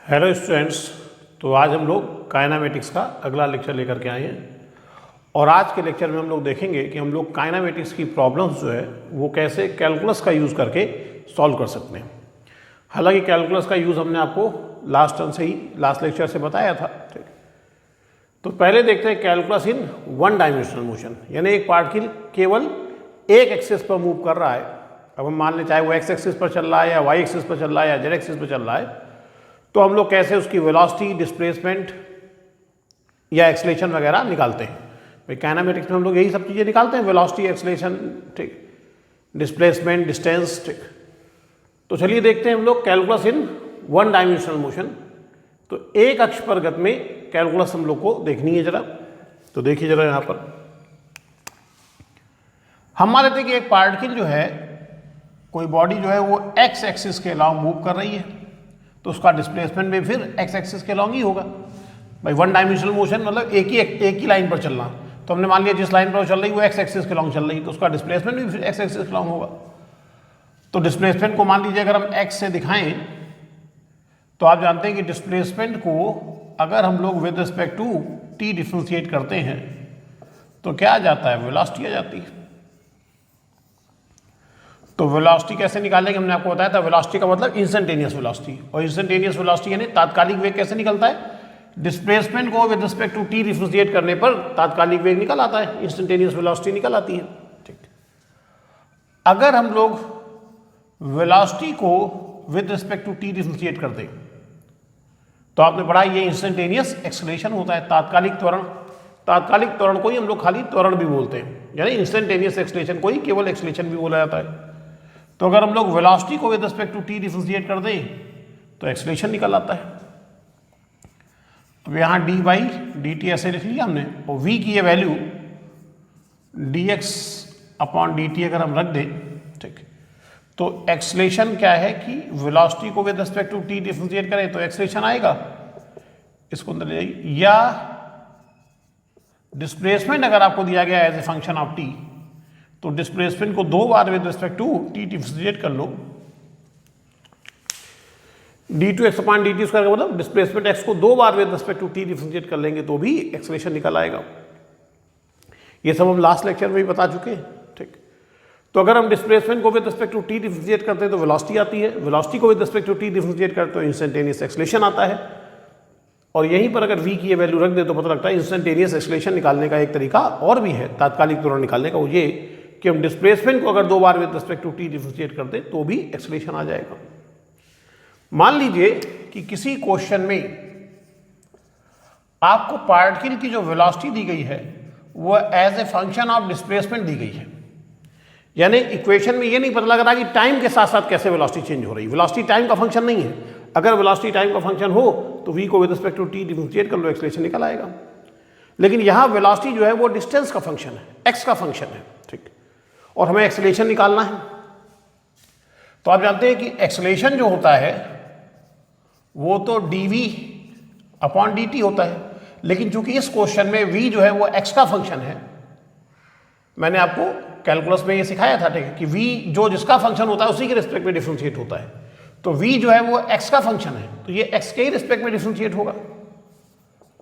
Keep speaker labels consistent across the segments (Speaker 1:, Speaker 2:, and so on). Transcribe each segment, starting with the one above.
Speaker 1: Hello students. तो आज हम लोग काइनामेटिक्स का अगला लेक्चर लेकर के आए हैं और आज के लेक्चर में हम लोग देखेंगे कि हम लोग काइनामेटिक्स की प्रॉब्लम्स जो है वो कैसे कैलकुलस का यूज़ करके सॉल्व कर सकते हैं। हालांकि कैलकुलस का यूज़ हमने आपको लास्ट लेक्चर से बताया था। ठीक, तो पहले देखते हैं calculus in one dimensional motion, यानी एक पार्टिकल केवल एक एक्सिस पर मूव कर रहा है। अब हम मान लें चाहे वो एक्स एक्सिस पर चल रहा है या वाई एक्सिस पर चल रहा है या जेड एक्सिस पर चल रहा है, तो हम लोग कैसे उसकी वेलोसिटी, डिस्प्लेसमेंट या एक्सलेशन वगैरह निकालते हैं। भाई काइनामेटिक्स में हम लोग यही सब चीज़ें निकालते हैं, वेलोसिटी, एक्सलेशन, ठीक, डिस्प्लेसमेंट, डिस्टेंस। ठीक, तो चलिए देखते हैं हम लोग calculus in one dimensional motion. तो एक अक्ष पर गति में कैलकुलस हम लोग को देखनी है जरा। तो देखिए जरा यहाँ पर हम मान लेते हैं कि एक पार्टिकल जो है, कोई बॉडी जो है वो एक्स एक्सिस के अलावा मूव कर रही है, तो उसका डिस्प्लेसमेंट भी फिर एक्स एक्सिस के लॉन्ग ही होगा। भाई वन डायमेंशनल मोशन मतलब एक ही लाइन पर चलना। तो हमने मान लिया जिस लाइन पर वो चल रही वो एक्स एक्सिस के लॉन्ग चल रही, तो उसका डिस्प्लेसमेंट भी फिर एक्स एक्सिस के लॉन्ग होगा। तो डिस्प्लेसमेंट को मान लीजिए अगर हम एक्स से दिखाएं, तो आप जानते हैं कि डिस्प्लेसमेंट को अगर हम लोग with respect to t differentiate करते हैं तो क्या आ जाता है, वेलोसिटी आ जाती है। तो वेलोसिटी कैसे निकालेंगे, हमने आपको बताया था। वेलोसिटी का मतलब इंस्टेंटेनियस वेलोसिटी, और इंस्टेंटेनियस वेलोसिटी यानी तात्कालिक वेग कैसे निकलता है, डिस्प्लेसमेंट को with respect to t differentiate करने पर तात्कालिक वेग निकल आता है, इंस्टेंटेनियस वेलोसिटी निकल आती है। ठीक, अगर हम लोग वेलोसिटी को with respect to t differentiate कर दें तो आपने पढ़ा ये इंस्टेंटेनियस एक्सेलरेशन होता है, तात्कालिक त्वरण। तात्कालिक त्वरण को ही हम लोग खाली त्वरण भी बोलते हैं, यानी इंस्टेंटेनियस एक्सेलरेशन को ही केवल एक्सेलरेशन भी बोला जाता है। तो अगर हम लोग वेलोसिटी को with respect to t differentiate कर दें तो एक्सेलरेशन निकल आता है। अब यहाँ डी बाई डी टी ऐसे लिख लिया हमने, और वी की ये value D x upon d T अगर हम रख दें, ठीक, तो एक्सेलरेशन क्या है कि वेलोसिटी को with respect to t differentiate करें तो एक्सेलरेशन आएगा, इसको अंदर ले जाइए। या डिस्प्लेसमेंट अगर आपको दिया गया as a function of t, तो डिस्प्लेसमेंट को दो बार with respect to t differentiate कर लो। D two x upon d t square का मतलब डिस्प्लेसमेंट एक्स को दो बार with respect to t differentiate कर लेंगे तो भी एक्सेलरेशन निकल आएगा। ये सब हम लास्ट लेक्चर में भी बता चुके हैं। ठीक, तो अगर हम डिस्प्लेसमेंट को with respect to t differentiate करते हैं तो वेलोसिटी आती है, वेलोसिटी को with respect to t differentiate करते तो इंस्टेंटेनियस एक्सेलरेशन आता है। और यहीं पर अगर v की ये वैल्यू रख दे तो पता लगता है इंस्टेंटेनियस एक्सेलरेशन निकालने का एक तरीका और भी है, तात्कालिक त्वरण निकालने का, वो ये कि हम डिस्प्लेसमेंट को अगर दो बार with respect to t differentiate कर दें तो भी एक्सेलरेशन आ जाएगा। मान लीजिए कि किसी क्वेश्चन में आपको पार्टिकल की जो वेलोसिटी दी गई है वो as a function of displacement दी गई है, यानी इक्वेशन में ये नहीं पता लग रहा कि टाइम के साथ साथ कैसे वेलोसिटी चेंज हो रही है। वेलोसिटी टाइम का फंक्शन नहीं है। अगर वेलोसिटी टाइम का फंक्शन हो तो v को with respect to t differentiate कर लो, एक्सेलरेशन निकल आएगा। लेकिन यहाँ वेलोसिटी जो है वो डिस्टेंस का फंक्शन है, x का फंक्शन है। ठीक, और हमें एक्सेलरेशन निकालना है। तो आप जानते हैं कि एक्सेलरेशन जो होता है वो तो dv अपॉन dt होता है, लेकिन चूंकि इस क्वेश्चन में v जो है वो x का फंक्शन है, मैंने आपको कैलकुलस में ये सिखाया था, ठीक है, कि v जो जिसका फंक्शन होता है उसी के रिस्पेक्ट में डिफ्रेंशिएट होता है। तो v जो है वो x का फंक्शन है, तो ये x के ही रिस्पेक्ट में डिफ्रेंशिएट होगा।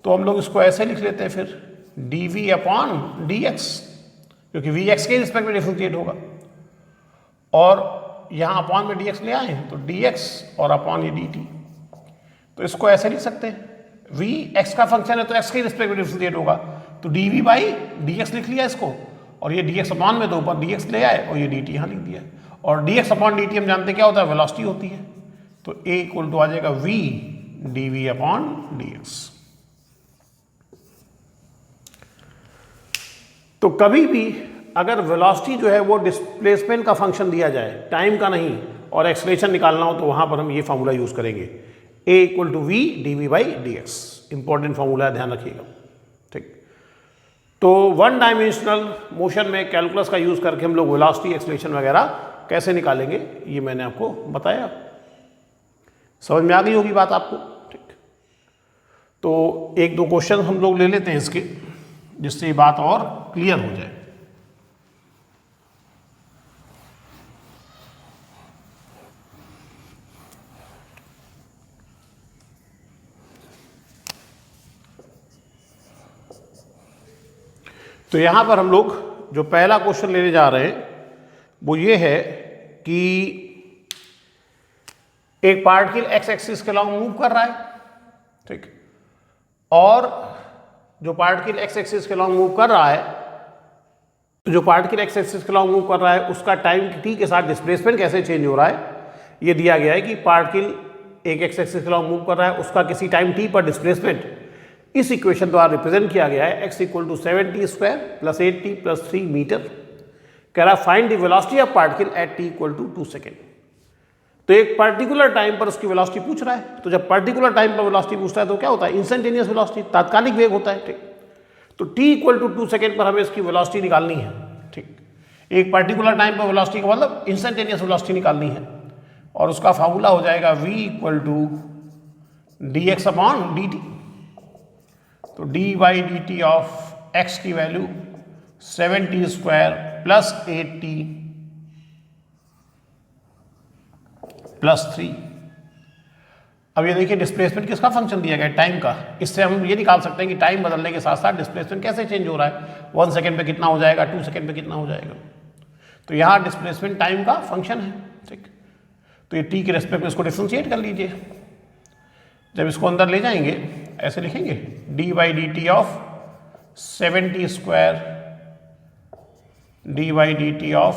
Speaker 1: तो हम लोग इसको ऐसे लिख लेते हैं फिर dv अपॉन dx, क्योंकि v x के रिस्पेक्ट में डिफ्रेंशिएट होगा। और यहाँ अपॉन में dx ले आए हैं तो dx और अपॉन ये dt, तो इसको ऐसे लिख सकते हैं, v x का फंक्शन है तो x के रिस्पेक्ट में डिफ्रेंशिएट होगा, तो dv बाई dx लिख लिया इसको, और ये dx अपॉन में तो ऊपर dx ले आए और ये dt यहाँ लिख दिया। और dx अपॉन dt हम जानते क्या होता है, वेलोसिटी होती है। तो a इक्वल टू आ जाएगा v dv अपॉन dx। तो कभी भी अगर वेलोसिटी जो है वो डिस्प्लेसमेंट का फंक्शन दिया जाए, टाइम का नहीं, और एक्सेलरेशन निकालना हो तो वहां पर हम ये फॉर्मूला यूज करेंगे, a equal to v dv by dx। Important formula है, ध्यान रखिएगा। ठीक, तो वन डायमेंशनल मोशन में कैलकुलस का यूज करके हम लोग वेलोसिटी, एक्सेलरेशन वगैरह कैसे निकालेंगे ये मैंने आपको बताया। समझ में आ गई होगी बात आपको। ठीक, तो एक दो क्वेश्चन हम लोग ले लेते हैं इसके, जिससे ये बात और क्लियर हो जाए। तो यहाँ पर हम लोग जो पहला क्वेश्चन लेने जा रहे हैं वो ये है कि एक पार्टिकल एक्स एक्सिस के अलॉन्ग मूव कर रहा है, ठीक, और जो पार्टिकल एक्स एक्सिस के अलॉन्ग मूव कर रहा है, जो पार्टिकल एक्स एक्सिस के अलॉन्ग मूव कर रहा है उसका टाइम टी के साथ डिस्प्लेसमेंट कैसे चेंज हो रहा है, ये दिया गया है कि पार्टिकल एक एक्स एक्सिस के अलॉन्ग मूव कर रहा है, उसका किसी टाइम टी पर डिस्प्लेसमेंट इस इक्वेशन द्वारा रिप्रेजेंट किया गया है, x equal to 7t square plus 8t plus 3 metre. कह रहा है find the velocity of particle at t equal to 2 second. तो एक पर्टिकुलर टाइम पर उसकी वेलोसिटी पूछ रहा है, तो जब पर्टिकुलर टाइम पर वेलोसिटी पूछता है तो क्या होता है, इंस्टेंटेनियस वेलोसिटी, तात्कालिक वेग होता है, ठीक। तो t इक्वल टू 2 सेकेंड पर हमें इसकी वेलोसिटी निकालनी है, ठीक। एक पर्टिकुलर टाइम पर वेलोसिटी का मतलब इंस्टेंटेनियस वेलोसिटी निकालनी है, और उसका फार्मूला हो जाएगा v equal to dx upon dt। तो dy dt ऑफ x की value 7t square plus 8t plus 3। अब ये देखिए डिस्प्लेसमेंट किसका फंक्शन दिया गया है, टाइम का। इससे हम ये निकाल सकते हैं कि टाइम बदलने के साथ साथ डिस्प्लेसमेंट कैसे चेंज हो रहा है, 1 सेकेंड पे कितना हो जाएगा, 2 सेकेंड पे कितना हो जाएगा। तो यहाँ डिस्प्लेसमेंट टाइम का फंक्शन है, ठीक। तो ये t के रेस्पेक्ट में इसको डिफ्रेंशिएट कर लीजिए। जब इसको अंदर ले जाएंगे ऐसे लिखेंगे dy dt of 7t square dy dt of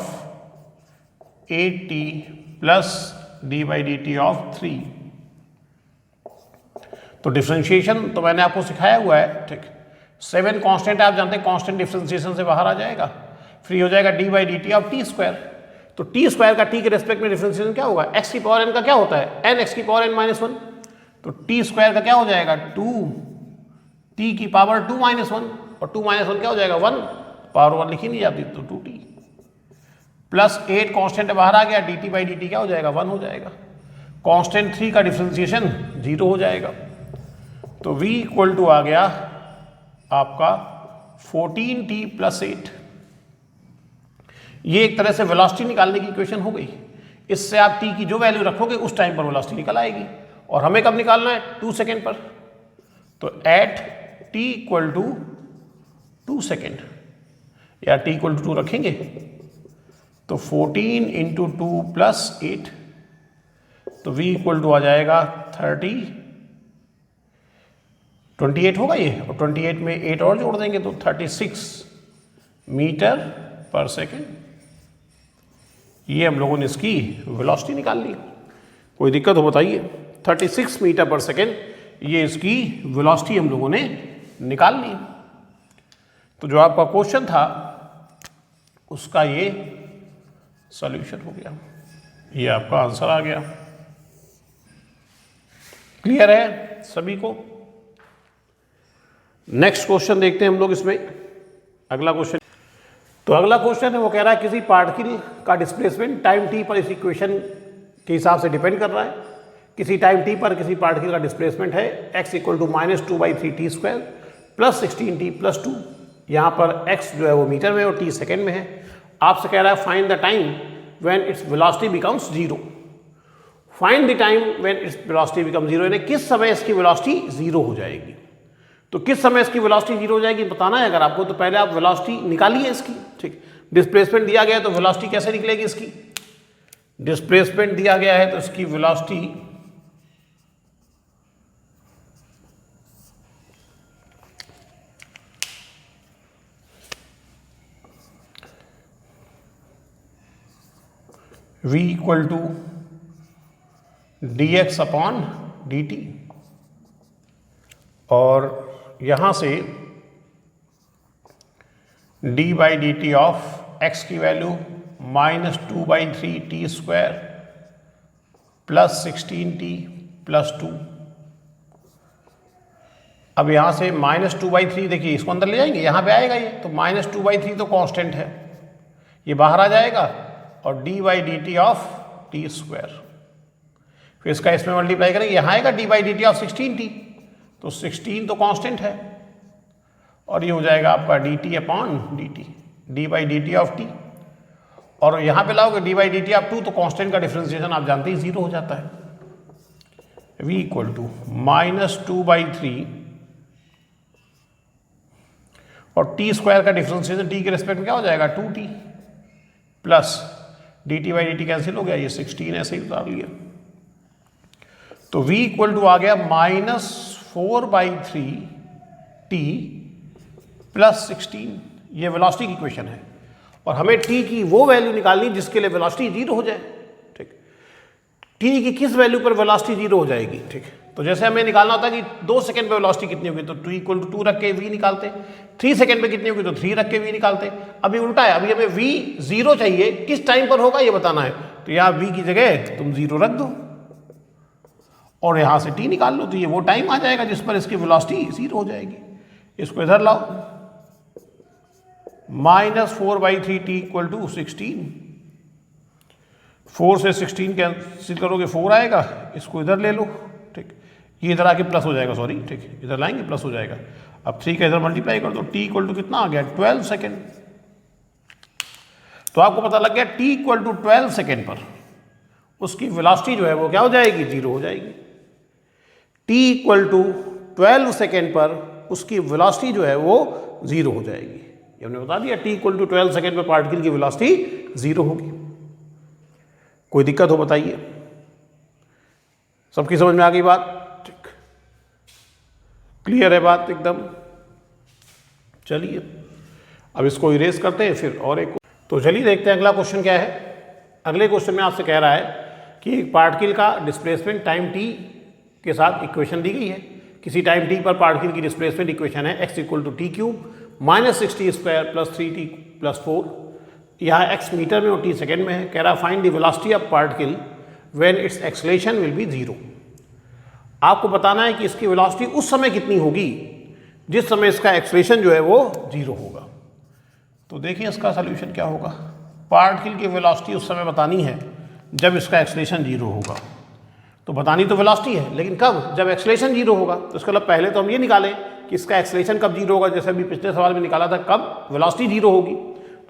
Speaker 1: 8t plus dy dt of 3। तो डिफ्रेंशिएशन तो मैंने आपको सिखाया हुआ है, ठीक। 7 कांस्टेंट आप जानते हैं, कांस्टेंट डिफ्रेंशिएशन से बाहर आ जाएगा, फ्री हो जाएगा dy dt of t square. तो t स्क्वायर का t के रेस्पेक्ट में डिफ्रेंशिएशन क्या होगा, x की पावर n का क्या होता है, n x की पावर n माइनस 1। तो t स्क्वायर का क्या हो जाएगा, 2t की पावर 2 माइनस 1, और 2 माइनस 1 क्या हो जाएगा, 1, पावर 1 लिखी नहीं जाती तो 2t प्लस 8 कांस्टेंट बाहर आ गया, dt बाई dt क्या हो जाएगा, 1 हो जाएगा। कांस्टेंट 3 का डिफ्रेंशिएशन 0 हो जाएगा। तो v इक्वल टू आ गया आपका 14t प्लस 8। ये एक तरह से वेलोसिटी निकालने की इक्वेशन हो गई। इससे आप t की जो वैल्यू रखोगे उस टाइम पर वेलोसिटी निकल आएगी, और हमें कब निकालना है, 2 सेकेंड पर। तो at t equal to 2 second, या t इक्वल टू 2 रखेंगे तो 14 इंटू 2 प्लस 8, तो v इक्वल टू आ जाएगा 28 होगा ये, और 28 में 8 और जोड़ देंगे तो 36 मीटर पर सेकेंड। ये हम लोगों ने इसकी वेलोसिटी निकाल ली। कोई दिक्कत हो बताइए, 36 मीटर पर सेकेंड ये इसकी वेलोसिटी हम लोगों ने निकाल ली। तो जो आपका क्वेश्चन था उसका ये सॉल्यूशन हो गया, ये आपका आंसर आ गया। क्लियर है सभी को? नेक्स्ट क्वेश्चन देखते हैं हम लोग इसमें। अगला क्वेश्चन, तो अगला क्वेश्चन है वो कह रहा है किसी पार्टिकल का डिस्प्लेसमेंट टाइम t पर इस इक्वेशन के हिसाब से डिपेंड कर रहा है। किसी टाइम t पर किसी पार्टिकल का डिस्प्लेसमेंट है x equal to -2/3t square plus 16t plus 2। यहाँ पर x जो है वो मीटर में और t सेकेंड में है। आपसे कह रहा है find the time when its velocity becomes 0। Find the time when its velocity becomes 0, यानी किस समय इसकी वेलोसिटी 0 हो जाएगी। तो किस समय इसकी वेलोसिटी 0 हो जाएगी बताना है अगर आपको, तो पहले आप वेलोसिटी निकालिए इसकी, ठीक। डिस्प्लेसमेंट दिया गया है तो वेलोसिटी कैसे निकलेगी इसकी, डिस्प्लेसमेंट दिया गया है तो इसकी velocity v equal to dx upon dt, और यहां से d by d t of x की value -2/3t square plus 16t plus 2। अब यहां से -2/3 देखिए, इसको अंदर ले जाएंगे, यहां पे आएगा ये, तो -2/3 तो कांस्टेंट है, ये बाहर आ जाएगा, और d by d t of T square, फिर इसका इसमें मल्टीप्लाई करेंगे, यहाँ आएगा d by d t of 16t, तो 16 तो कांस्टेंट है, और ये हो जाएगा आपका dt upon dt, d by d t of t, और यहाँ पे लाओगे d by d t of 2, तो कांस्टेंट का डिफरेंशिएशन आप जानते ही 0 हो जाता है। v इक्वल टू -2/3 और टी स्क्वायर का डिफ्रेंशिएशन टी के रिस्पेक्ट में क्या हो जाएगा 2t plus dt by dt cancel हो गया, ये 16 ऐसे ही उतार लिया। तो v इक्वल टू आ गया -4/3t प्लस 16, ये वेलोसिटी की इक्वेशन है और हमें t की वो वैल्यू निकालनी जिसके लिए वेलोसिटी 0 हो जाए। ठीक, t की किस वैल्यू पर वेलोसिटी 0 हो जाएगी। ठीक, तो जैसे हमें निकालना होता है कि 2 सेकंड पे वेलोसिटी कितनी होगी तो t इक्वल टू 2 रख के v निकालते, 3 सेकंड पे कितनी होगी तो 3 रख के v निकालते। अभी उल्टा है, अभी हमें v 0 चाहिए, किस टाइम पर होगा ये बताना है, तो यहाँ v की जगह तुम 0 रख दो और यहाँ से t निकाल लो, तो ये वो टाइम आ जाएगा जिस पर इसकी वेलोसिटी 0 हो जाएगी। इसको इधर लाओ, -4/3t इक्वल टू 16, 4 से 16 कैंसिल करोगे 4 आएगा, इसको इधर ले लो। ठीक, ये इधर आके प्लस हो जाएगा, सॉरी, ठीक, इधर लाएंगे प्लस हो जाएगा। अब 3 का इधर मल्टीप्लाई कर दो, t इक्वल टू कितना आ गया 12 सेकेंड। तो आपको पता लग गया t इक्वल टू 12 सेकेंड पर उसकी वेलोसिटी जो है वो क्या हो जाएगी 0 हो जाएगी। t इक्वल टू 12 सेकेंड पर उसकी वेलोसिटी जो है वो 0 हो जाएगी। ये हमने बता दिया, t इक्वल टू 12 सेकेंड पर पार्टिकल की वेलोसिटी 0 होगी। कोई दिक्कत हो बताइए, सबकी समझ में आ गई बात। ठीक, क्लियर है बात एकदम। चलिए अब इसको इरेज करते हैं फिर और एक। तो चलिए देखते हैं अगला क्वेश्चन क्या है। अगले क्वेश्चन में आपसे कह रहा है कि एक पार्टिकल का डिस्प्लेसमेंट टाइम t के साथ इक्वेशन दी गई है। किसी टाइम t पर पार्टिकल की डिस्प्लेसमेंट इक्वेशन है x equal to t cube -60 square plus 3t plus 4। यहाँ x मीटर में और t सेकेंड में है। कह रहा find the velocity of particle when it's acceleration will be 0। आपको बताना है कि इसकी वेलोसिटी उस समय कितनी होगी जिस समय इसका एक्सेलरेशन जो है वो 0 होगा। तो देखिए इसका सॉल्यूशन क्या होगा। पार्टिकल की वेलोसिटी उस समय बतानी है जब इसका एक्सेलरेशन 0 होगा। तो बतानी तो वेलोसिटी है, लेकिन कब, जब एक्सेलरेशन 0 होगा। तो इसका मतलब पहले तो हम ये निकालें कि इसका एक्सेलरेशन कब 0 होगा, जैसे अभी पिछले सवाल में निकाला था कब वेलोसिटी 0 होगी।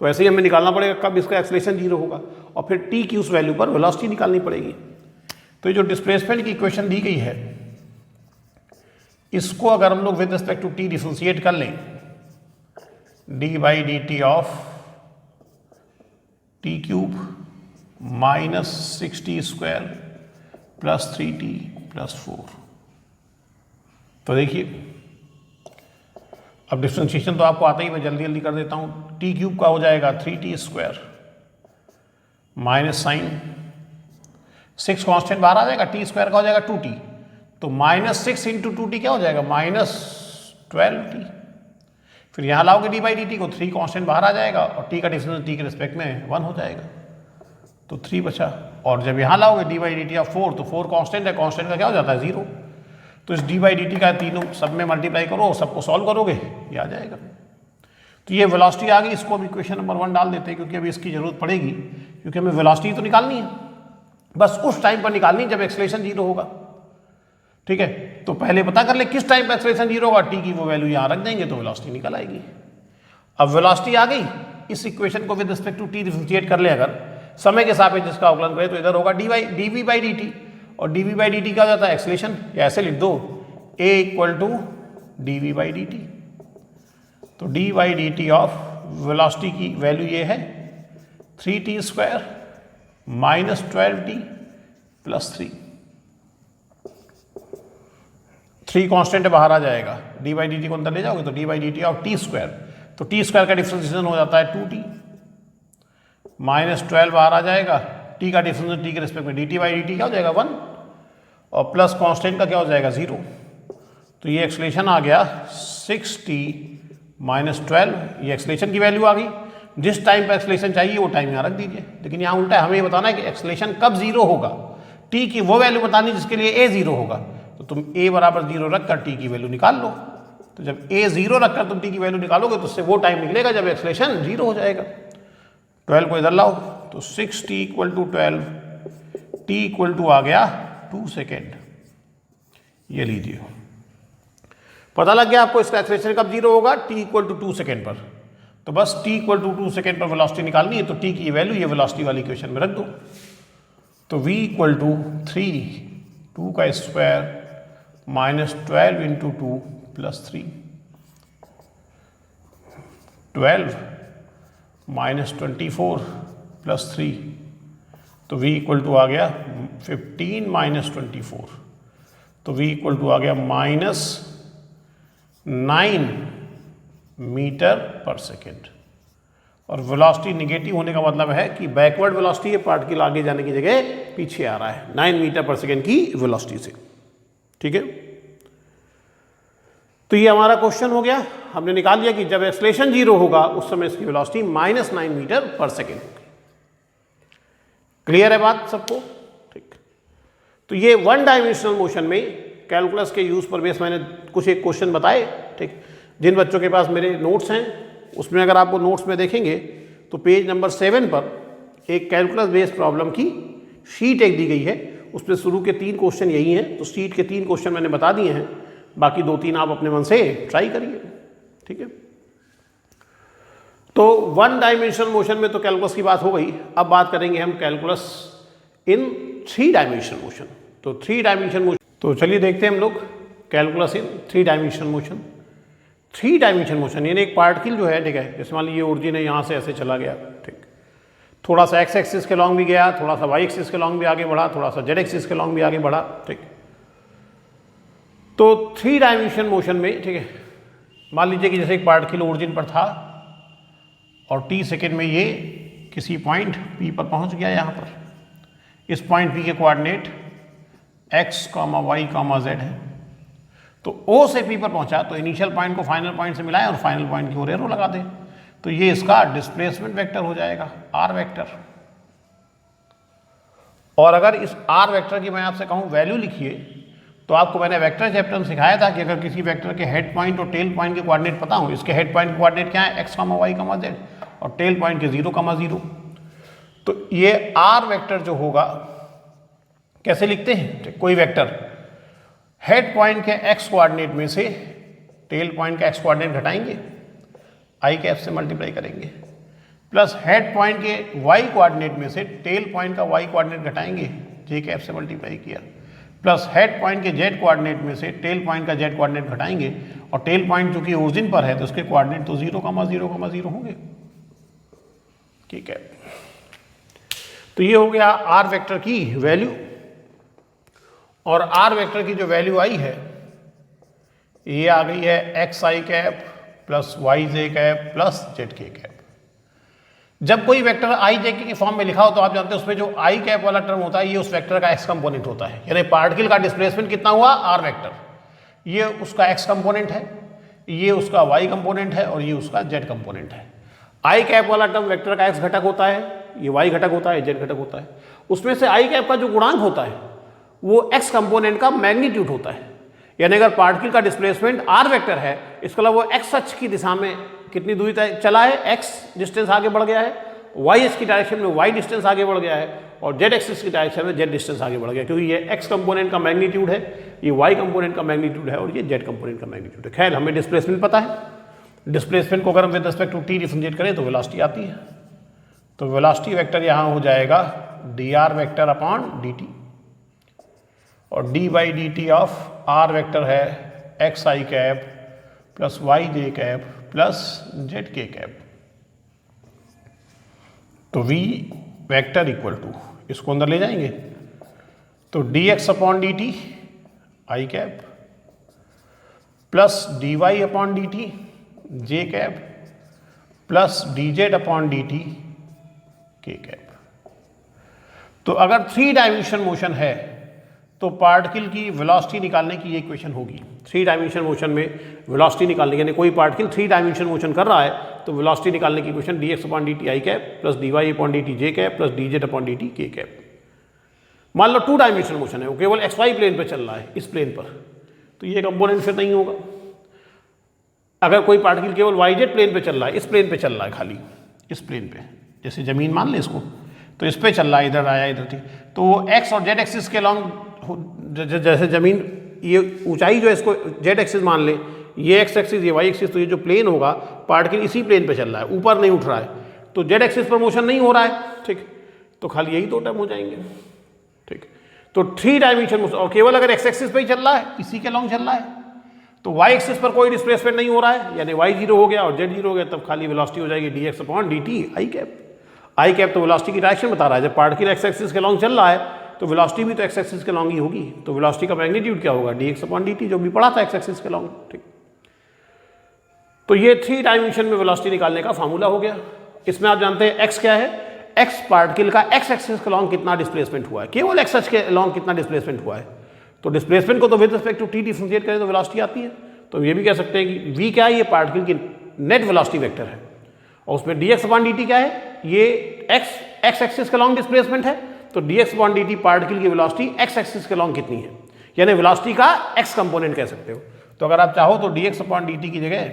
Speaker 1: तो ऐसे ही हमें निकालना पड़ेगा कब इसका एक्सेलरेशन 0 होगा और फिर t की उस वैल्यू पर वेलोसिटी निकालनी पड़ेगी। तो ये जो डिस्प्लेसमेंट की इक्वेशन दी गई है इसको अगर हम लोग with respect to t differentiate कर लें, d by d t of t cube -60 square plus 3t plus 4। तो देखिए अब डिफरेंशिएशन तो आपको आता ही, मैं जल्दी जल्दी कर देता हूँ। टी क्यूब का हो जाएगा 3t square minus sign 6 constant बाहर आ जाएगा, टी स्क्वायर का हो जाएगा 2t, तो -6 इंटू 2t क्या हो जाएगा -12t। फिर यहाँ लाओगे डी बाई डी टी को, 3 कांस्टेंट बाहर आ जाएगा और t का डिफरेंस t के रिस्पेक्ट में 1 हो जाएगा, तो 3 बचा। और जब यहाँ लाओगे D by d t of 4, तो 4 कांस्टेंट है, कांस्टेंट का क्या हो जाता है 0। तो इस डी बाई डी टी का तीनों सब में मल्टीप्लाई करो, सबको सॉल्व करोगे, ये आ जाएगा। तो ये वेलोसिटी आ गई। इसको अब इक्वेशन नंबर 1 डाल देते हैं क्योंकि अभी इसकी जरूरत पड़ेगी, क्योंकि हमें वेलोसिटी तो निकालनी है, बस उस टाइम पर निकालनी जब एक्सेलरेशन 0 होगा। ठीक है, तो पहले पता कर ले किस टाइम पर एक्सेलरेशन 0 होगा, टी की वो वैल्यू यहाँ रख देंगे तो वेलोसिटी निकल आएगी। अब वेलोसिटी आ गई, इस इक्वेशन को with respect to t differentiate कर ले, अगर समय के सापेक्ष जिसका अवकलन करें तो इधर होगा डी बाई डी टी, और d v by d t क्या हो जाता है एक्सेलरेशन, या ऐसे लिख दो a equal to d v by d t. तो d by d t of velocity की वैल्यू ये है 3t square -12t plus 3 constant बाहर आ जाएगा, डी बाई डी टी को अंदर ले जाओगे तो d by d t of T square, तो टी स्क्वायर का डिफरेंशिएशन हो जाता है 2t, -12 बाहर आ जाएगा, टी का डिफरेंशिएशन टी के रिस्पेक्ट में D T by d t क्या हो जाएगा 1, और प्लस कांस्टेंट का क्या हो जाएगा 0। तो ये एक्सेलरेशन आ गया 6t -12, ये एक्सेलरेशन की वैल्यू आ गई। जिस टाइम पर एक्सेलरेशन चाहिए वो टाइम यहाँ रख दीजिए, लेकिन यहाँ उल्टा है, हमें ये बताना है कि एक्सेलरेशन कब 0 होगा, t की वो वैल्यू बतानी जिसके लिए a 0 होगा। तो तुम a बराबर 0 रखकर t की वैल्यू निकाल लो। तो जब a 0 रखकर तुम t की वैल्यू निकालोगे तो उससे वो टाइम निकलेगा जब एक्सेलरेशन 0 हो जाएगा। 12 को इधर लाओ तो 6t equal to 12, t equal to आ गया 2 सेकेंड। ये लीजिए, पता लग गया आपको इसका एक्सेलरेशन कब 0 होगा, t इक्वल टू 2 सेकेंड पर। तो बस t इक्वल टू 2 सेकेंड पर वेलोसिटी निकालनी है, तो t की वैल्यू ये वेलोसिटी वाली इक्वेशन में रख दो। तो v इक्वल टू 3, 2 का square -12 into 2 plus 3। 12 minus 24 plus 3, तो v इक्वल टू आ गया 15 माइनस 24, तो v इक्वल टू आ गया -9 मीटर पर सेकेंड। और वेलोसिटी निगेटिव होने का मतलब है कि बैकवर्ड वेलोसिटी है, पार्टिकल आगे जाने की जगह पीछे आ रहा है 9 मीटर पर सेकेंड की वेलोसिटी से। ठीक है, तो ये हमारा क्वेश्चन हो गया। हमने निकाल लिया कि जब एक्सेलरेशन 0 होगा उस समय इसकी वेलोसिटी -9 मीटर पर सेकेंड होगी। क्लियर है बात सबको? ठीक, तो ये वन डायमेंशनल मोशन में कैलकुलस के यूज पर बेस मैंने कुछ एक क्वेश्चन बताए। ठीक, जिन बच्चों के पास मेरे नोट्स हैं उसमें अगर आपको नोट्स में देखेंगे तो पेज नंबर 7 पर एक कैलकुलस बेस्ड प्रॉब्लम की शीट एक दी गई है, उसमें शुरू के 3 क्वेश्चन यही हैं। तो शीट के 3 क्वेश्चन मैंने बता दिए हैं, बाकी 2-3 आप अपने मन से ट्राई करिए। ठीक है, तो वन डायमेंशनल मोशन में तो कैलकुलस की बात हो गई। अब बात करेंगे हम कैलकुलस इन 3 डायमेंशनल मोशन। तो 3 डायमेंशनल मोशन, तो चलिए देखते हैं हम लोग कैलकुलस इन 3 डायमेंशनल मोशन। 3 डायमेंशनल मोशन यानी एक पार्टिकल जो है, ठीक है, जैसे मान लीजिए ओरिजिन है, यहाँ से ऐसे चला गया, ठीक, थोड़ा सा एक्स एक्सिस के लॉन्ग भी गया, थोड़ा सा वाई एक्सिस के लॉन्ग भी आगे बढ़ा, थोड़ा सा जेड एक्सिस के लॉन्ग भी आगे बढ़ा। ठीक, तो 3 डायमेंशन मोशन में, ठीक है, मान लीजिए कि जैसे एक पार्टिकल ओरिजिन पर था और t सेकेंड में ये किसी पॉइंट P पर पहुंच गया। यहाँ पर इस पॉइंट P के कोऑर्डिनेट x, y, z है। तो O से P पर पहुंचा तो इनिशियल पॉइंट को फाइनल पॉइंट से मिलाएं और फाइनल पॉइंट की ओर एरो लगा दें, तो ये इसका डिस्प्लेसमेंट वेक्टर हो जाएगा r वेक्टर। और अगर इस r वेक्टर की मैं आपसे कहूँ वैल्यू लिखिए, तो आपको मैंने वेक्टर चैप्टर में सिखाया था कि अगर किसी वेक्टर के हेड पॉइंट और टेल पॉइंट के कोऑर्डिनेट पता हो, इसके हेड पॉइंट के कोऑर्डिनेट क्या है, x, y, z, और टेल पॉइंट के 0, 0, तो ये r वेक्टर जो होगा कैसे लिखते हैं, कोई वेक्टर हेड पॉइंट के x कोऑर्डिनेट में से टेल पॉइंट का x कोऑर्डिनेट घटाएंगे, i कैप से मल्टीप्लाई करेंगे, प्लस हेड पॉइंट के y कोऑर्डिनेट में से टेल पॉइंट का y कोऑर्डिनेट घटाएंगे, j कैप से मल्टीप्लाई किया, प्लस हेड पॉइंट के z कोऑर्डिनेट में से टेल पॉइंट का z कोऑर्डिनेट घटाएंगे, और टेल पॉइंट जो कि ओरिजिन पर है तो उसके कोऑर्डिनेट तो 0, 0, 0 होंगे। ठीक है, तो ये हो गया r वेक्टर की वैल्यू। और r वेक्टर की जो वैल्यू आई है ये आ गई है xi cap plus yj cap plus zk cap. जब कोई वेक्टर i j के फॉर्म में लिखा हो तो आप जानते हैं उसमें जो i कैप वाला टर्म होता है ये उस वेक्टर का x कंपोनेंट होता है, यानी पार्टिकल का डिस्प्लेसमेंट कितना हुआ, r वेक्टर, ये उसका x कंपोनेंट है, ये उसका y कंपोनेंट है, और ये उसका z कंपोनेंट है। i कैप वाला टर्म वेक्टर का x घटक होता है, ये y घटक होता है, z घटक होता है। उसमें से i कैप का जो गुणांक होता है वो x कंपोनेंट का मैग्नीट्यूड होता है, यानी अगर पार्टिकल का डिस्प्लेसमेंट r वेक्टर है, इसका मतलब वो x अक्ष की दिशा में कितनी दूरी तक चला है, x डिस्टेंस आगे बढ़ गया है, y एक्स की डायरेक्शन में y डिस्टेंस आगे बढ़ गया है, और z एक्सिस की डायरेक्शन में z डिस्टेंस आगे बढ़ गया, क्योंकि ये x कंपोनेंट का मैग्नीट्यूड है, ये y कंपोनेंट का मैग्नीट्यूड है, और ये z कंपोनेंट का मैग्नीट्यूड है। खैर हमें डिस्प्लेसमेंट पता है, डिस्प्लेसमेंट को अगर हम with respect to t differentiate करें तो वेलोसिटी आती है। तो वेलोसिटी वेक्टर यहाँ हो जाएगा dr वेक्टर अपॉन dt, और d by d t of r vector है xi cap plus yj cap plus zk cap. तो v वेक्टर इक्वल टू, इसको अंदर ले जाएंगे तो dx upon d T I cap plus dy upon d T J cap plus dz upon d T के cap. तो अगर 3 dimension motion है तो पार्टिकल की वेलोसिटी निकालने की ये इक्वेशन होगी। 3 डायमेंशन मोशन में वेलोसिटी निकालने, यानी कोई पार्टिकल 3 डायमेंशन मोशन कर रहा है तो वेलोसिटी निकालने की equation dx upon d T I cap plus dy upon d T J cap plus dz upon d T के कैप। मान लो 2 डायमेंशन मोशन है, वो केवल xy प्लेन पर चल रहा है, इस प्लेन पर, तो ये कंपोनेंट फिर नहीं होगा। अगर कोई पार्टिकल केवल yz प्लेन पे चल रहा है, इस प्लेन पे चल रहा है, खाली इस प्लेन पे, जैसे जमीन मान ले इसको, तो इस पे चल रहा है, इधर आया इधर थी, तो वो x और z एक्सिस के लॉन्ग, जैसे जमीन ये ऊंचाई जो है इसको z एक्सिस मान ले, ये x एक्सिस, ये y एक्सिस, तो ये जो प्लेन होगा पार्टिकल इसी प्लेन पे चल रहा है, ऊपर नहीं उठ रहा है, तो z एक्सिस पर मोशन नहीं हो रहा है। ठीक, तो खाली यही 2 टर्म हो जाएंगे। ठीक, तो 3 डायमेंशन मोशन, और केवल अगर x एक्सिस पे ही चल रहा है, इसी के लॉन्ग चल रहा है, तो y एक्सिस पर कोई डिस्प्लेसमेंट नहीं हो रहा है, यानी y जीरो हो गया और z जीरो हो गया, तब खाली वेलोसिटी हो जाएगी dx upon dt i cap. I cap तो वेलोसिटी की डायरेक्शन बता रहा है, जब पार्टिकल एक्स एक्सिस के लॉन्ग चल रहा है तो वेलोसिटी भी तो एक्स एक्सिस के लॉन्ग ही होगी, तो वेलोसिटी का मैग्नीट्यूड क्या होगा dx अपॉन dt, जो भी पढ़ा था एक्स एक्सिस के लॉन्ग। ठीक, तो ये 3 डायमेंशन में वेलोसिटी निकालने का फार्मूला हो गया। इसमें आप जानते हैं x क्या है, x पार्टिकल का x एक्सिस के लॉन्ग कितना डिस्प्लेसमेंट हुआ है, केवल x एक्सिस के लॉन्ग कितना डिस्प्लेसमेंट हुआ है। तो डिस्प्लेसमेंट को तो with respect to t differentiate करें तो वेलोसिटी आती है। तो ये भी कह सकते हैं कि v क्या है, ये पार्टिकल की नेट वेलोसिटी वेक्टर है, और उसमें dx अपॉन dt क्या है, ये x एक्सिस के लॉन्ग डिस्प्लेसमेंट है, तो dx अपॉन dt पार्टिकल की वेलोसिटी x एक्सिस के लॉन्ग कितनी है, यानी वेलोसिटी का x कंपोनेंट कह सकते हो। तो अगर आप चाहो तो dx अपॉन dt की जगह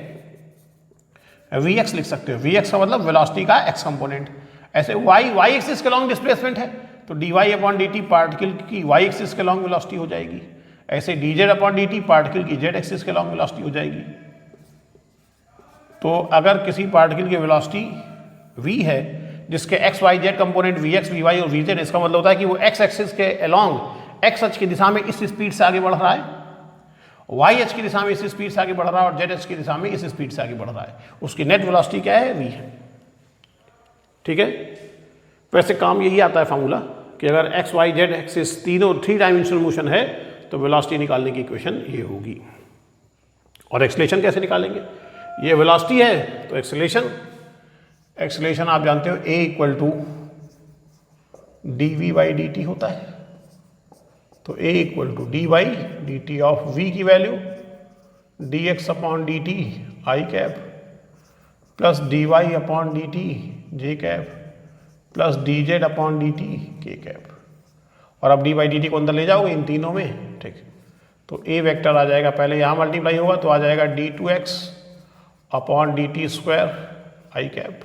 Speaker 1: vx लिख सकते हो, vx का मतलब वेलोसिटी का x कंपोनेंट। ऐसे y एक्सिस के लॉन्ग डिस्प्लेसमेंट है तो dy अपॉन dt पार्टिकल की y एक्सिस के लॉन्ग वेलोसिटी हो जाएगी। ऐसे dz अपॉन dt पार्टिकल की z एक्सिस के लॉन्ग वेलोसिटी हो जाएगी। तो अगर किसी पार्टिकल की वेलोसिटी v है जिसके x y z component vx vy और vz, इसका मतलब होता है कि वो x एक्सिस के अलॉन्ग x अक्ष की दिशा में इस स्पीड से आगे बढ़ रहा है, y अक्ष की दिशा में इस स्पीड से आगे बढ़ रहा है, और z अक्ष की दिशा में इस स्पीड से आगे बढ़ रहा है, उसकी नेट वेलोसिटी क्या है, v है। ठीक है, वैसे काम यही आता है फार्मूला कि अगर x y z एक्सिस तीनों 3 डायमेंशनल मोशन है तो वेलोसिटी निकालने की इक्वेशन ये होगी। और एक्सेलरेशन कैसे निकालेंगे, ये वेलोसिटी है तो एक्सेलरेशन आप जानते हो a equal to dv by dt होता है। तो a equal to d by d t of v की value dx upon dt i cap plus dy upon dt j cap plus dz upon dt k cap. और अब D by d T को अंदर ले जाओगे इन तीनों में। ठीक, तो a वेक्टर आ जाएगा, पहले यहाँ मल्टीप्लाई होगा तो आ जाएगा d2x upon d t square i cap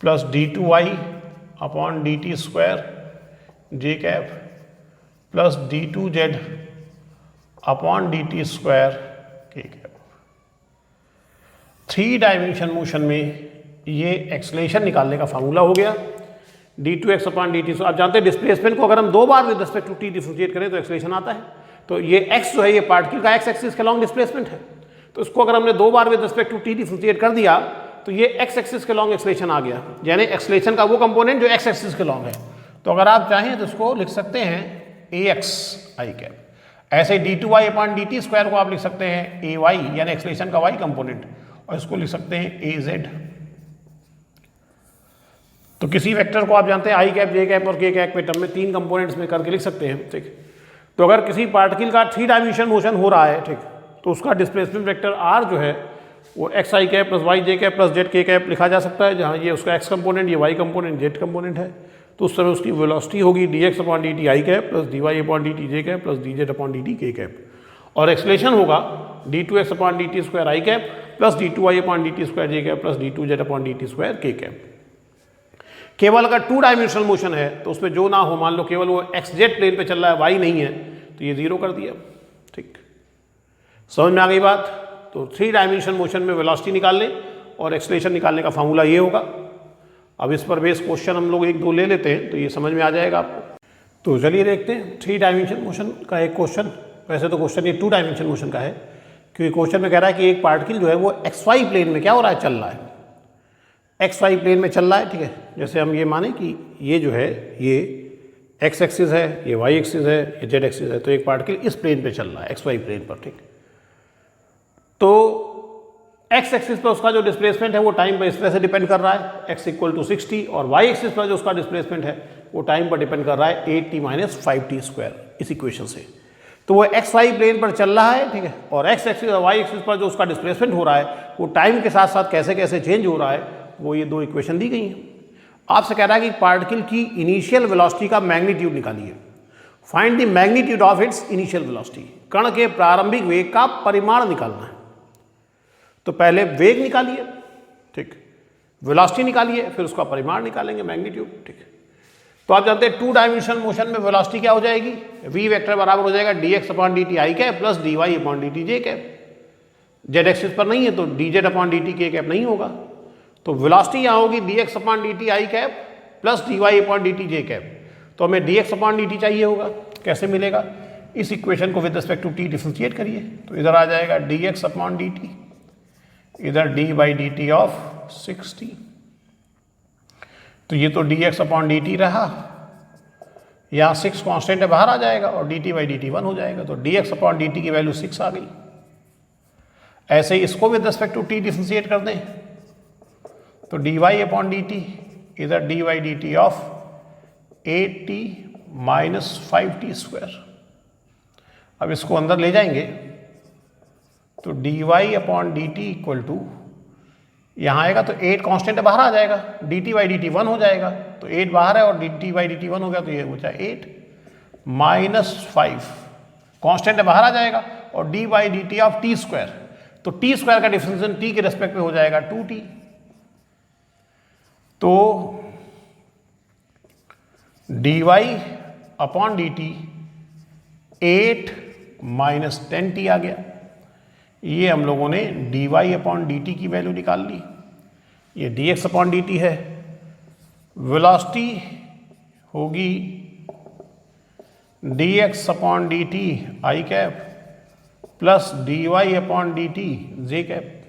Speaker 1: plus d2y upon d t square j cap plus d2z upon d t square k cap. 3 dimension motion में ये एक्सेलरेशन निकालने का फार्मूला हो गया d2x अपॉन dt। आप जानते हैं डिस्प्लेसमेंट को अगर हम 2 बार with respect to t differentiate करें तो एक्सेलरेशन आता है। तो ये x जो है ये पार्टिकल का x एक्सिस का लॉन्ग डिस्प्लेसमेंट है, तो इसको अगर हमने 2 बार with respect to t differentiate कर दिया तो ये x एक्सिस के लॉन्ग एक्सेलरेशन आ गया, यानी एक्सेलरेशन का वो कंपोनेंट जो x एक्सिस के लॉन्ग है। तो अगर आप चाहें तो इसको लिख सकते हैं ax आई कैप। ऐसे d2y अपॉन dt स्क्वायर को आप लिख सकते हैं ay, यानी एक्सेलरेशन का y कंपोनेंट, और इसको लिख सकते हैं az। तो किसी वेक्टर को आप जानते हैं आई कैप, जे कैप और के कैप के टर्म में 3 कंपोनेंट्स में करके लिख सकते हैं। ठीक, तो अगर किसी पार्टिकल का 3 डायमेंशन मोशन हो रहा है, ठीक, तो उसका डिस्प्लेसमेंट वेक्टर r जो है वो x i cap plus y j cap plus z k cap लिखा जा सकता है, जहाँ ये उसका x कंपोनेंट, ये y कंपोनेंट, z कंपोनेंट है। तो उस समय उसकी वेलोसिटी होगी dx upon dt i cap plus dy upon dt j cap plus dz upon dt k cap. और एक्सेलरेशन होगा d2x upon dt square i cap plus d2y upon dt square j cap plus d2z upon dt square k cap. केवल अगर 2 dimensional motion है तो उसमें जो ना हो, मान लो केवल वो एक्स जेड प्लेन पे चल रहा है, y नहीं है, तो ये 0 कर दिया। ठीक, समझ में आ गई बात। तो 3 डायमेंशन मोशन में वेलोसिटी निकालने और एक्सेलरेशन निकालने का फार्मूला ये होगा। अब इस पर बेस क्वेश्चन हम लोग 1-2 ले लेते हैं तो ये समझ में आ जाएगा आपको। तो चलिए देखते हैं 3 डायमेंशन मोशन का एक क्वेश्चन। वैसे तो क्वेश्चन ये 2 डायमेंशन मोशन का है, क्योंकि क्वेश्चन में कह रहा है कि एक पार्टिकल जो है वो XY प्लेन में क्या हो रहा है, चल रहा है, XY प्लेन में चल रहा है। ठीक है, जैसे हम ये माने कि ये जो है ये x एक्सिस है, ये y एक्सिस है, ये z एक्सिस है, तो एक पार्टिकल इस प्लेन पे चल रहा है, XY प्लेन पर। ठीक, तो x एक्सिस पर उसका जो डिस्प्लेसमेंट है वो टाइम पर इस तरह से डिपेंड कर रहा है, x इक्वल टू 60, और y एक्सिस पर जो उसका डिस्प्लेसमेंट है वो टाइम पर डिपेंड कर रहा है 8t माइनस 5t स्क्वायर, इस इक्वेशन से। तो वो XY प्लेन पर चल रहा है, ठीक है, और x एक्सिस और y एक्सिस पर जो उसका डिस्प्लेसमेंट हो रहा है वो टाइम के साथ साथ कैसे कैसे चेंज हो रहा है, वो ये 2 इक्वेशन दी गई हैं। आपसे कह रहा है कि पार्टिकल की इनिशियल वेलोसिटी का मैग्नीट्यूड निकालिए, find the magnitude of its initial velocity. कण के प्रारंभिक वेग का परिमाण निकालना है। तो पहले वेग निकालिए, ठीक, वेलोसिटी निकालिए, फिर उसका परिमाण निकालेंगे, मैग्नीट्यूड। ठीक, तो आप जानते हैं 2 डायमेंशनल मोशन में वेलोसिटी क्या हो जाएगी, v वेक्टर बराबर हो जाएगा dx upon dt i cap plus dy upon dt j cap. z axis पर नहीं है तो dz upon dt k cap नहीं होगा, तो वेलोसिटी यहाँ होगी dx upon dt i cap plus dy upon dt j cap. तो हमें dx अपॉन dt चाहिए होगा, कैसे मिलेगा, इस इक्वेशन को with respect to t differentiate करिए, तो इधर आ जाएगा dx अपॉन dt, इधर d by d t of 6t। तो ये तो dx अपॉन dt रहा, यहाँ 6 कांस्टेंट है, बाहर आ जाएगा और dt बाई dt 1 हो जाएगा, तो dx अपॉन dt की वैल्यू 6 आ गई। ऐसे ही इसको with respect to t differentiate कर दें, तो dy अपॉन dt, इधर d by d t of 8t minus 5t square. अब इसको अंदर ले जाएंगे तो dy upon d t equal to, यहाँ आएगा तो 8 कांस्टेंट है, बाहर आ जाएगा, dt बाई डी टी 1 हो जाएगा, तो 8 बाहर है और dt बाई डी टी 1 हो गया, तो ये बचा 8 माइनस 5 कांस्टेंट है, बाहर आ जाएगा और d by d t of T square, तो टी स्क्वायर का डिफरेंशिएशन t के रेस्पेक्ट में हो जाएगा 2t। तो dy upon d T 8 minus 10t आ गया। ये हम लोगों ने dy अपॉन डी टी की वैल्यू निकाल ली। ये dx अपॉन डी टी है, वेलोसिटी होगी dx upon d T I cap plus dy upon d T J cap,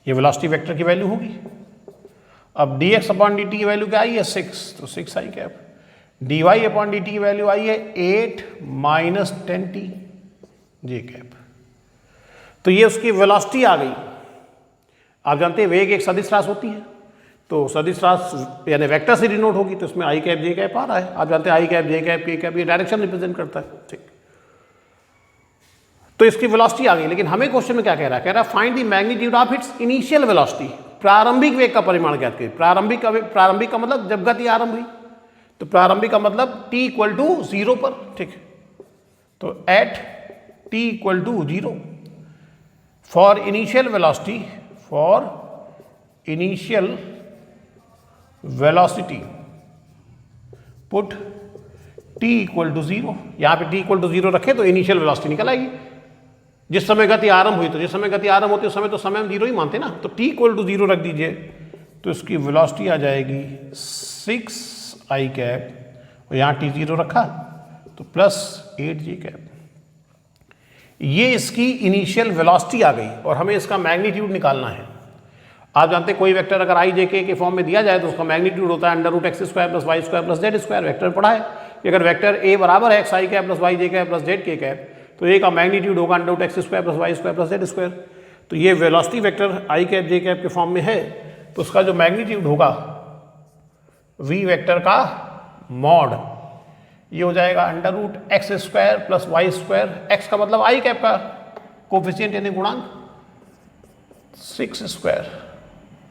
Speaker 1: ये वेलोसिटी वेक्टर की वैल्यू होगी। अब dx अपॉन डी टी की वैल्यू क्या आई है 6, तो 6 i cap, dy upon d t की वैल्यू आई है 8 माइनस 10t जे कैप। तो ये उसकी वेलोसिटी आ गई। आप जानते हैं वेग एक सदिश राशि होती है, तो सदिश राशि यानी वेक्टर से डिनोट होगी, तो इसमें आई कैप जे कैप आ रहा है। आप जानते हैं आई कैप जे कैप के कैप ये डायरेक्शन रिप्रेजेंट करता है, ठीक। तो इसकी वेलोसिटी आ गई, लेकिन हमें क्वेश्चन में क्या कह रहा है find the magnitude of its initial velocity, प्रारंभिक वेग का परिमाण ज्ञात करें। प्रारंभिक का मतलब जब गति आरंभ हुई, तो प्रारंभिक का मतलब t इक्वल टू 0 पर, ठीक। तो at t equal to 0 for initial velocity, put t equal to 0। यहाँ पे t इक्वल टू 0 रखे तो इनिशियल वेलोसिटी निकल आएगी। जिस समय गति आरंभ हुई, तो जिस समय गति आरंभ होती है उस समय तो समय हम 0 ही मानते ना, तो t इक्वल टू 0 रख दीजिए, तो इसकी वेलोसिटी आ जाएगी 6 आई कैप, और यहाँ t 0 रखा तो प्लस 8 जे कैप। ये इसकी इनिशियल वेलोसिटी आ गई और हमें इसका मैग्नीट्यूड निकालना है। आप जानते हैं कोई वेक्टर अगर आई जे के फॉर्म में दिया जाए तो उसका मैग्नीट्यूड होता है under root x square plus y square plus z square. Vector पढ़ा है कि अगर वेक्टर ए बराबर है x i cap plus y j cap plus z k cap, तो ए का मैग्नीट्यूड होगा under root x square plus y square plus z square. तो ये velocity vector i cap j cap के form में है, तो उसका जो मैग्नीट्यूड होगा वी वेक्टर का मॉड, ये हो जाएगा under root x square plus y square, x का मतलब आई कैप का कोफिशिएंट यानी गुणांक, 6 square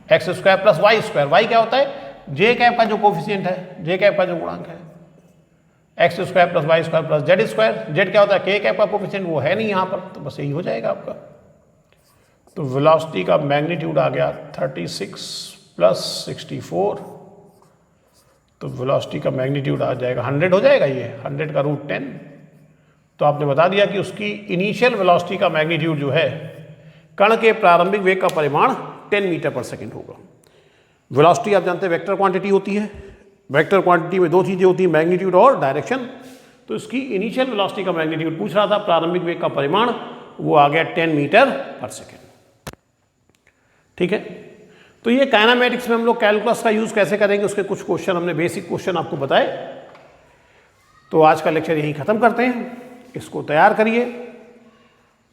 Speaker 1: x square plus y square. Y क्या होता है जे कैप का जो कोफिशिएंट है, जे कैप का जो गुणांक है, x square plus y square plus z square. Z क्या होता है के कैप का कोफिशिएंट, वो है नहीं यहाँ पर, तो बस यही हो जाएगा आपका। तो वेलोसिटी का मैग्नीट्यूड आ गया 36 प्लस 64, तो वेलोसिटी का मैग्नीट्यूड आ जाएगा 100 हो जाएगा, ये 100 का रूट 10। तो आपने बता दिया कि उसकी इनिशियल वेलोसिटी का मैग्नीट्यूड जो है कण के प्रारंभिक वेग का परिमाण 10 मीटर पर सेकेंड होगा। वेलोसिटी आप जानते हैं वेक्टर क्वांटिटी होती है, वेक्टर क्वांटिटी में दो चीज़ें होती हैं, मैग्नीट्यूड और डायरेक्शन। तो इसकी इनिशियल वेलोसिटी का मैग्नीट्यूड पूछ रहा था, प्रारंभिक वेग का परिमाण वो आ गया 10 मीटर पर सेकेंड, ठीक है। तो ये काइनेमैटिक्स में हम लोग कैलकुलस का यूज़ कैसे करेंगे उसके कुछ क्वेश्चन हमने बेसिक क्वेश्चन आपको बताए। तो आज का लेक्चर यहीं ख़त्म करते हैं। इसको तैयार करिए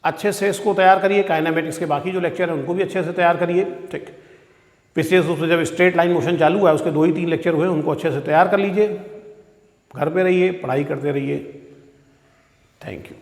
Speaker 1: अच्छे से, इसको तैयार करिए। काइनेमैटिक्स के बाकी जो लेक्चर हैं उनको भी अच्छे से तैयार करिए, ठीक। विशेष रूप से जब स्ट्रेट लाइन मोशन चालू हुआ है उसके 2 ही 3 लेक्चर हुए, उनको अच्छे से तैयार कर लीजिए। घर पे रहिए, पढ़ाई करते रहिए। Thank you.